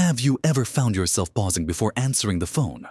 Have you ever found yourself pausing before answering the phone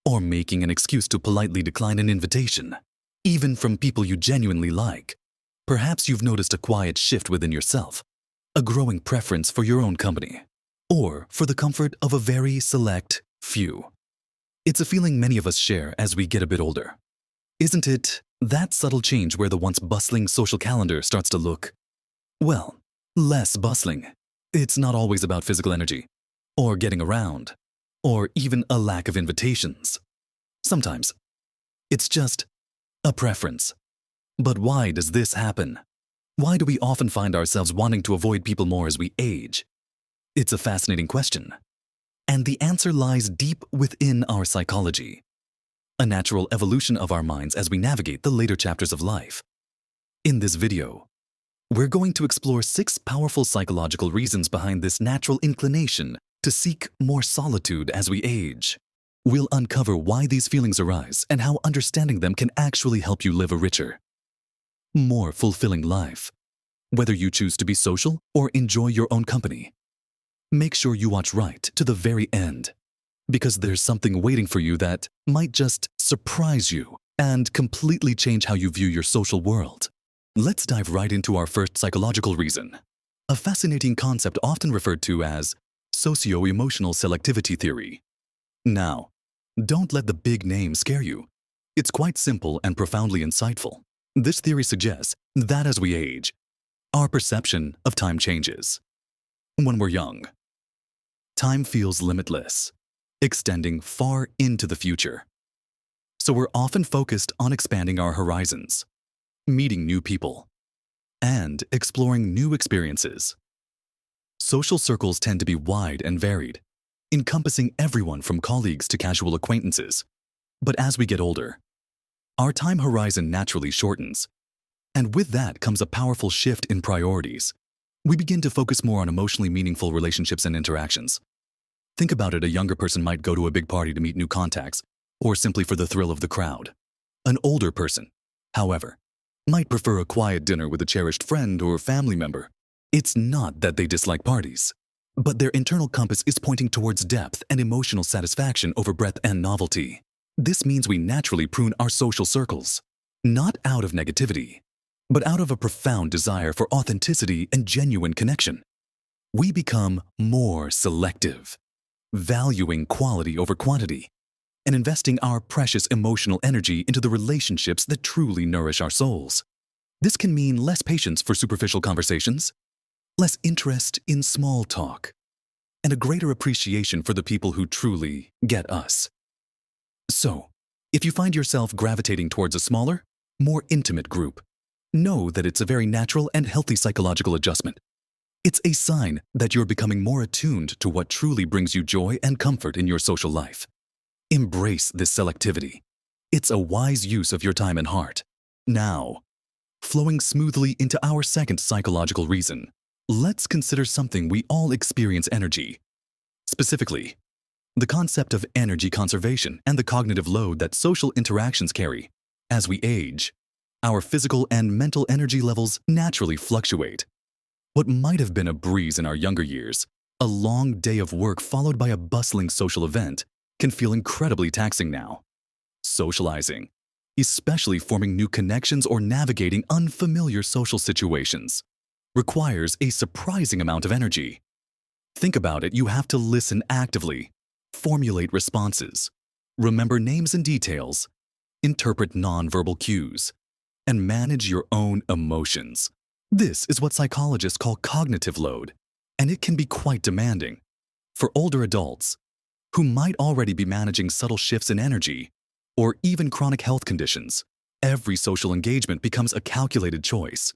or making an excuse to politely decline an invitation, even from people you genuinely like? Perhaps you've noticed a quiet shift within yourself, a growing preference for your own company, or for the comfort of a very select few. It's a feeling many of us share as we get a bit older. Isn't it that subtle change where the once bustling social calendar starts to look, well, less bustling? It's not always about physical energy, or getting around, or even a lack of invitations. Sometimes it's just a preference. But why does this happen? Why do we often find ourselves wanting to avoid people more as we age? It's a fascinating question. And the answer lies deep within our psychology, a natural evolution of our minds as we navigate the later chapters of life. In this video, we're going to explore 6 powerful psychological reasons behind this natural inclination to seek more solitude as we age. We'll uncover why these feelings arise and how understanding them can actually help you live a richer, more fulfilling life, whether you choose to be social or enjoy your own company. Make sure you watch right to the very end, because there's something waiting for you that might just surprise you and completely change how you view your social world. Let's dive right into our first psychological reason, a fascinating concept often referred to as socio-emotional selectivity theory. Now, don't let the big name scare you. It's quite simple and profoundly insightful. This theory suggests that as we age, our perception of time changes. When we're young, time feels limitless, extending far into the future. So we're often focused on expanding our horizons, meeting new people, and exploring new experiences. Social circles tend to be wide and varied, encompassing everyone from colleagues to casual acquaintances. But as we get older, our time horizon naturally shortens, and with that comes a powerful shift in priorities. We begin to focus more on emotionally meaningful relationships and interactions. Think about it: a younger person might go to a big party to meet new contacts, or simply for the thrill of the crowd. An older person, however, might prefer a quiet dinner with a cherished friend or family member. It's not that they dislike parties, but their internal compass is pointing towards depth and emotional satisfaction over breadth and novelty. This means we naturally prune our social circles, not out of negativity, but out of a profound desire for authenticity and genuine connection. We become more selective, valuing quality over quantity, and investing our precious emotional energy into the relationships that truly nourish our souls. This can mean less patience for superficial conversations, less interest in small talk, and a greater appreciation for the people who truly get us. So, if you find yourself gravitating towards a smaller, more intimate group, know that it's a very natural and healthy psychological adjustment. It's a sign that you're becoming more attuned to what truly brings you joy and comfort in your social life. Embrace this selectivity. It's a wise use of your time and heart. Now, flowing smoothly into our second psychological reason, let's consider something we all experience: energy. Specifically, the concept of energy conservation and the cognitive load that social interactions carry. As we age, our physical and mental energy levels naturally fluctuate. What might have been a breeze in our younger years, a long day of work followed by a bustling social event, can feel incredibly taxing now. Socializing, especially forming new connections or navigating unfamiliar social situations, requires a surprising amount of energy. Think about it: you have to listen actively, formulate responses, remember names and details, interpret nonverbal cues, and manage your own emotions. This is what psychologists call cognitive load, and it can be quite demanding. For older adults, who might already be managing subtle shifts in energy, or even chronic health conditions, every social engagement becomes a calculated choice.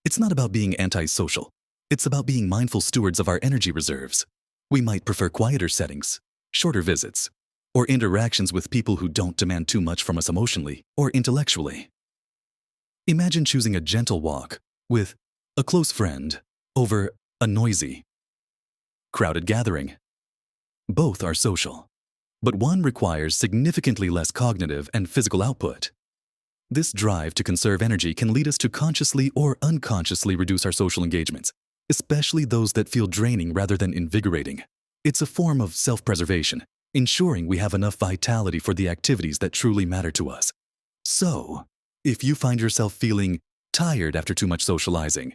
It's not about being antisocial. It's about being mindful stewards of our energy reserves. We might prefer quieter settings, shorter visits, or interactions with people who don't demand too much from us emotionally or intellectually. Imagine choosing a gentle walk with a close friend over a noisy, crowded gathering. Both are social, but one requires significantly less cognitive and physical output. This drive to conserve energy can lead us to consciously or unconsciously reduce our social engagements, especially those that feel draining rather than invigorating. It's a form of self-preservation, ensuring we have enough vitality for the activities that truly matter to us. So, if you find yourself feeling tired after too much socializing,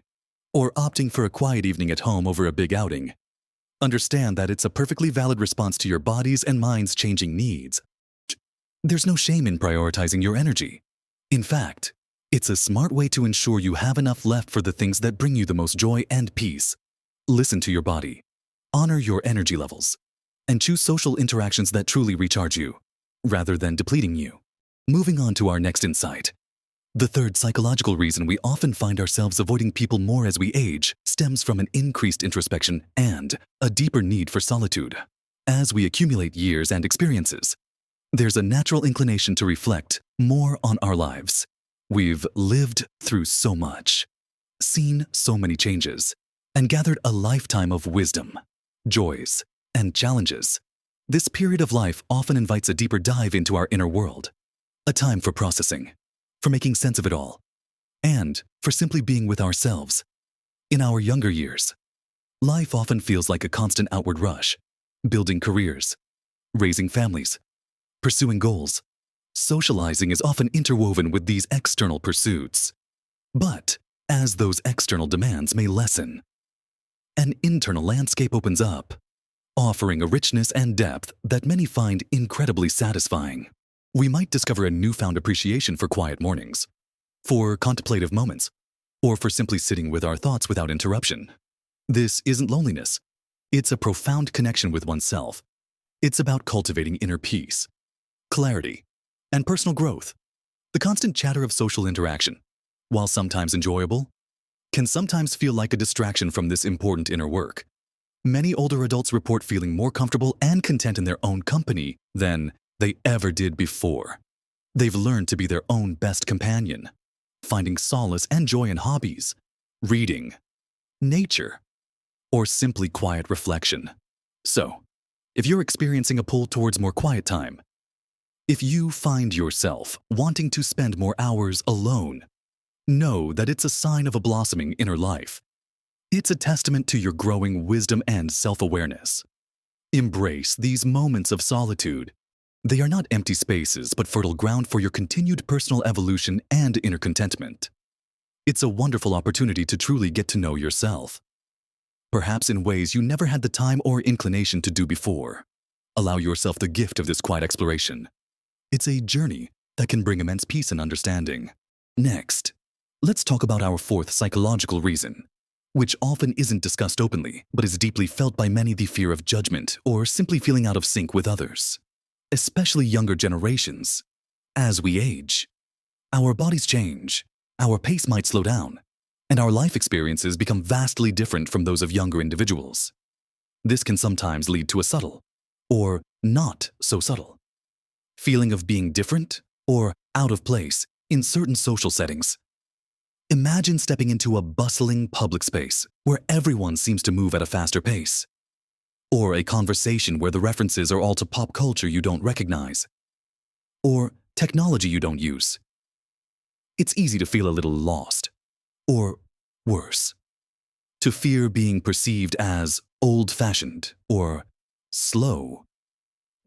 or opting for a quiet evening at home over a big outing, understand that it's a perfectly valid response to your body's and mind's changing needs. There's no shame in prioritizing your energy. In fact, it's a smart way to ensure you have enough left for the things that bring you the most joy and peace. Listen to your body, honor your energy levels, and choose social interactions that truly recharge you, rather than depleting you. Moving on to our next insight. The third psychological reason we often find ourselves avoiding people more as we age stems from an increased introspection and a deeper need for solitude. As we accumulate years and experiences, there's a natural inclination to reflect more on our lives. We've lived through so much, seen so many changes, and gathered a lifetime of wisdom, joys, and challenges. This period of life often invites a deeper dive into our inner world, a time for processing, for making sense of it all, and for simply being with ourselves. In our younger years, life often feels like a constant outward rush, building careers, raising families, pursuing goals. Socializing is often interwoven with these external pursuits. But as those external demands may lessen, an internal landscape opens up, offering a richness and depth that many find incredibly satisfying. We might discover a newfound appreciation for quiet mornings, for contemplative moments, or for simply sitting with our thoughts without interruption. This isn't loneliness. It's a profound connection with oneself. It's about cultivating inner peace, clarity, and personal growth. The constant chatter of social interaction, while sometimes enjoyable, can sometimes feel like a distraction from this important inner work. Many older adults report feeling more comfortable and content in their own company than they ever did before. They've learned to be their own best companion, finding solace and joy in hobbies, reading, nature, or simply quiet reflection. So, if you're experiencing a pull towards more quiet time, if you find yourself wanting to spend more hours alone, know that it's a sign of a blossoming inner life. It's a testament to your growing wisdom and self-awareness. Embrace these moments of solitude. They are not empty spaces, but fertile ground for your continued personal evolution and inner contentment. It's a wonderful opportunity to truly get to know yourself, perhaps in ways you never had the time or inclination to do before. Allow yourself the gift of this quiet exploration. It's a journey that can bring immense peace and understanding. Next, let's talk about our fourth psychological reason, which often isn't discussed openly, but is deeply felt by many: the fear of judgment or simply feeling out of sync with others, especially younger generations. As we age, our bodies change, our pace might slow down, and our life experiences become vastly different from those of younger individuals. This can sometimes lead to a subtle, or not so subtle, feeling of being different or out of place in certain social settings. Imagine stepping into a bustling public space where everyone seems to move at a faster pace, or a conversation where the references are all to pop culture you don't recognize, or technology you don't use. It's easy to feel a little lost, or worse, to fear being perceived as old-fashioned or slow.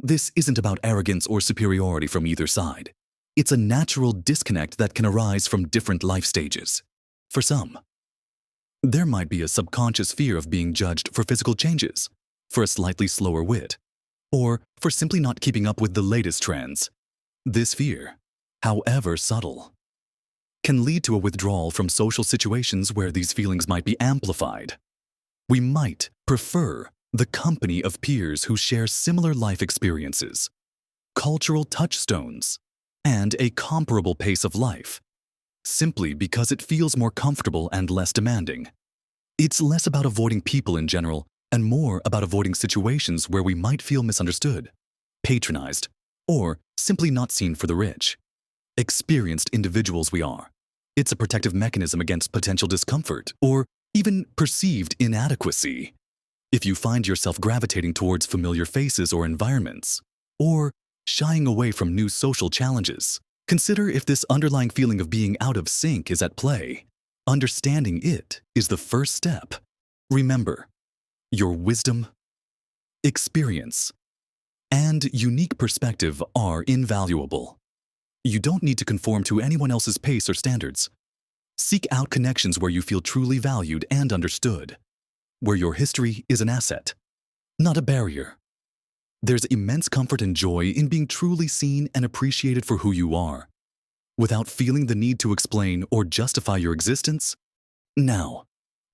This isn't about arrogance or superiority from either side. It's a natural disconnect that can arise from different life stages. For some, there might be a subconscious fear of being judged for physical changes, for a slightly slower wit, or for simply not keeping up with the latest trends. This fear, however subtle, can lead to a withdrawal from social situations where these feelings might be amplified. We might prefer the company of peers who share similar life experiences, cultural touchstones, and a comparable pace of life, simply because it feels more comfortable and less demanding. It's less about avoiding people in general and more about avoiding situations where we might feel misunderstood, patronized, or simply not seen for the rich, experienced individuals we are. It's a protective mechanism against potential discomfort or even perceived inadequacy. If you find yourself gravitating towards familiar faces or environments, or shying away from new social challenges, consider if this underlying feeling of being out of sync is at play. Understanding it is the first step. Remember, your wisdom, experience, and unique perspective are invaluable. You don't need to conform to anyone else's pace or standards. Seek out connections where you feel truly valued and understood, where your history is an asset, not a barrier. There's immense comfort and joy in being truly seen and appreciated for who you are, without feeling the need to explain or justify your existence. Now,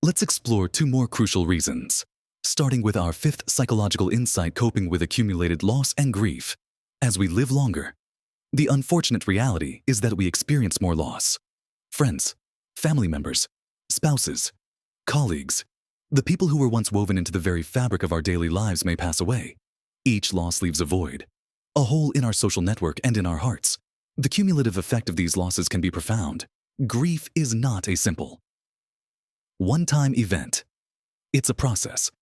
let's explore two more crucial reasons, starting with our fifth psychological insight: coping with accumulated loss and grief. As we live longer, the unfortunate reality is that we experience more loss. Friends, family members, spouses, colleagues, the people who were once woven into the very fabric of our daily lives may pass away. Each loss leaves a void, a hole in our social network and in our hearts. The cumulative effect of these losses can be profound. Grief is not a simple, one-time event. It's a process,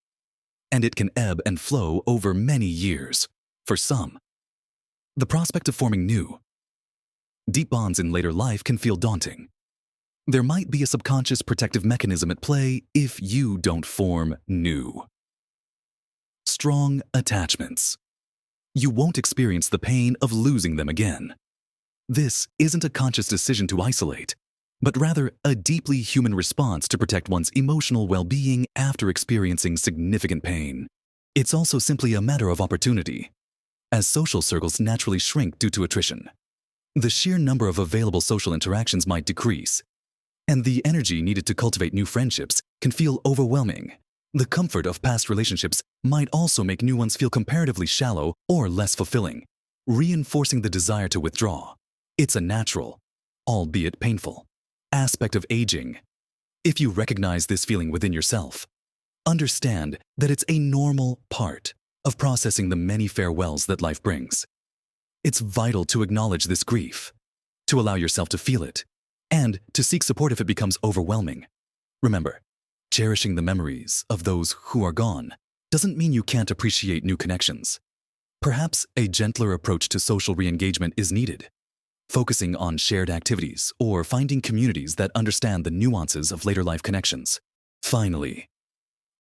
and it can ebb and flow over many years. For some, the prospect of forming new, deep bonds in later life can feel daunting. There might be a subconscious protective mechanism at play if you don't form new, strong attachments. You won't experience the pain of losing them again. This isn't a conscious decision to isolate, but rather a deeply human response to protect one's emotional well-being after experiencing significant pain. It's also simply a matter of opportunity, as social circles naturally shrink due to attrition. The sheer number of available social interactions might decrease, and the energy needed to cultivate new friendships can feel overwhelming. The comfort of past relationships might also make new ones feel comparatively shallow or less fulfilling, reinforcing the desire to withdraw. It's a natural, albeit painful, aspect of aging. If you recognize this feeling within yourself, understand that it's a normal part of processing the many farewells that life brings. It's vital to acknowledge this grief, to allow yourself to feel it, and to seek support if it becomes overwhelming. Remember, cherishing the memories of those who are gone doesn't mean you can't appreciate new connections. Perhaps a gentler approach to social re-engagement is needed, focusing on shared activities or finding communities that understand the nuances of later life connections. Finally,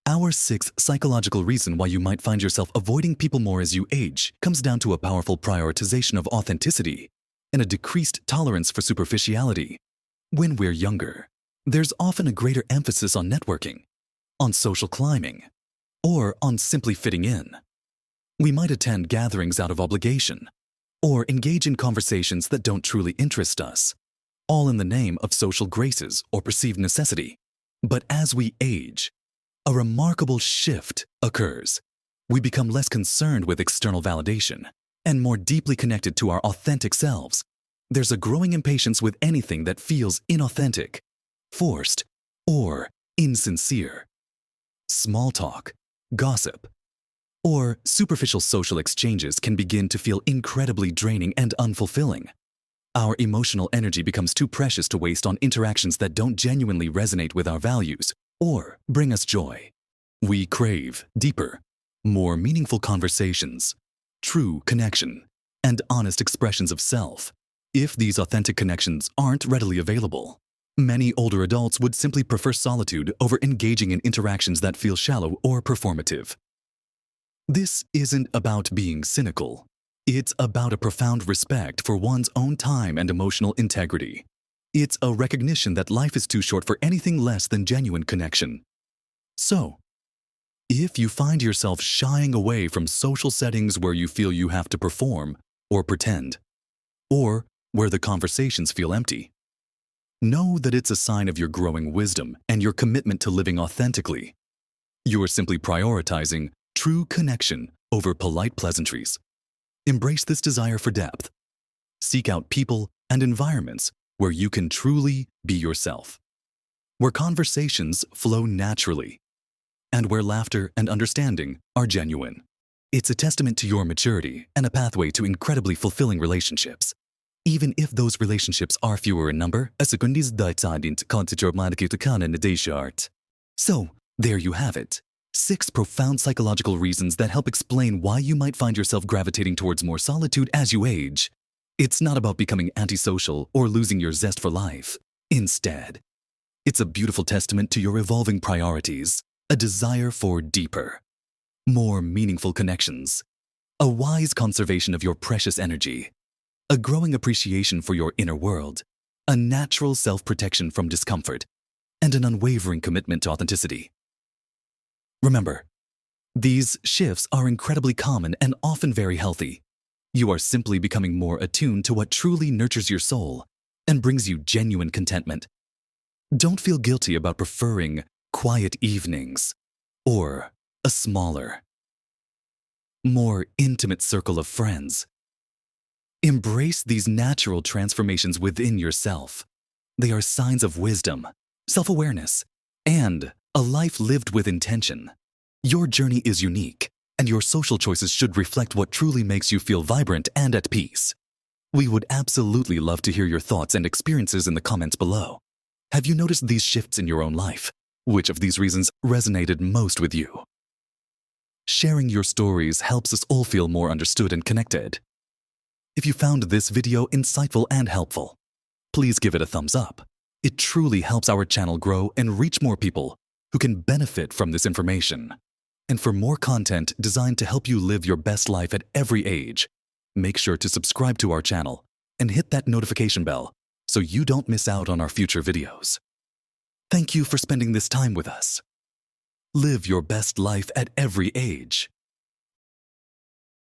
our sixth psychological reason why you might find yourself avoiding people more as you age comes down to a powerful prioritization of authenticity and a decreased tolerance for superficiality. When we're younger, there's often a greater emphasis on networking, on social climbing, or on simply fitting in. We might attend gatherings out of obligation, or engage in conversations that don't truly interest us, all in the name of social graces or perceived necessity. But as we age, a remarkable shift occurs. We become less concerned with external validation and more deeply connected to our authentic selves. There's a growing impatience with anything that feels inauthentic, forced, or insincere. Small talk, gossip, or superficial social exchanges can begin to feel incredibly draining and unfulfilling. Our emotional energy becomes too precious to waste on interactions that don't genuinely resonate with our values or bring us joy. We crave deeper, more meaningful conversations, true connection, and honest expressions of self. If these authentic connections aren't readily available, many older adults would simply prefer solitude over engaging in interactions that feel shallow or performative. This isn't about being cynical. It's about a profound respect for one's own time and emotional integrity. It's a recognition that life is too short for anything less than genuine connection. So, if you find yourself shying away from social settings where you feel you have to perform or pretend, or where the conversations feel empty, know that it's a sign of your growing wisdom and your commitment to living authentically. You are simply prioritizing true connection over polite pleasantries. Embrace this desire for depth. Seek out people and environments where you can truly be yourself, where conversations flow naturally, and where laughter and understanding are genuine. It's a testament to your maturity and a pathway to incredibly fulfilling relationships. Even if those relationships are fewer in number, So, there you have it. 6 profound psychological reasons that help explain why you might find yourself gravitating towards more solitude as you age. It's not about becoming antisocial or losing your zest for life. Instead, it's a beautiful testament to your evolving priorities, a desire for deeper, more meaningful connections, a wise conservation of your precious energy, a growing appreciation for your inner world, a natural self-protection from discomfort, and an unwavering commitment to authenticity. Remember, these shifts are incredibly common and often very healthy. You are simply becoming more attuned to what truly nurtures your soul and brings you genuine contentment. Don't feel guilty about preferring quiet evenings or a smaller, more intimate circle of friends. Embrace these natural transformations within yourself. They are signs of wisdom, self-awareness, and a life lived with intention. Your journey is unique, and your social choices should reflect what truly makes you feel vibrant and at peace. We would absolutely love to hear your thoughts and experiences in the comments below. Have you noticed these shifts in your own life? Which of these reasons resonated most with you? Sharing your stories helps us all feel more understood and connected. If you found this video insightful and helpful, please give it a thumbs up. It truly helps our channel grow and reach more people who can benefit from this information. And for more content designed to help you live your best life at every age, make sure to subscribe to our channel and hit that notification bell so you don't miss out on our future videos. Thank you for spending this time with us. Live your best life at every age.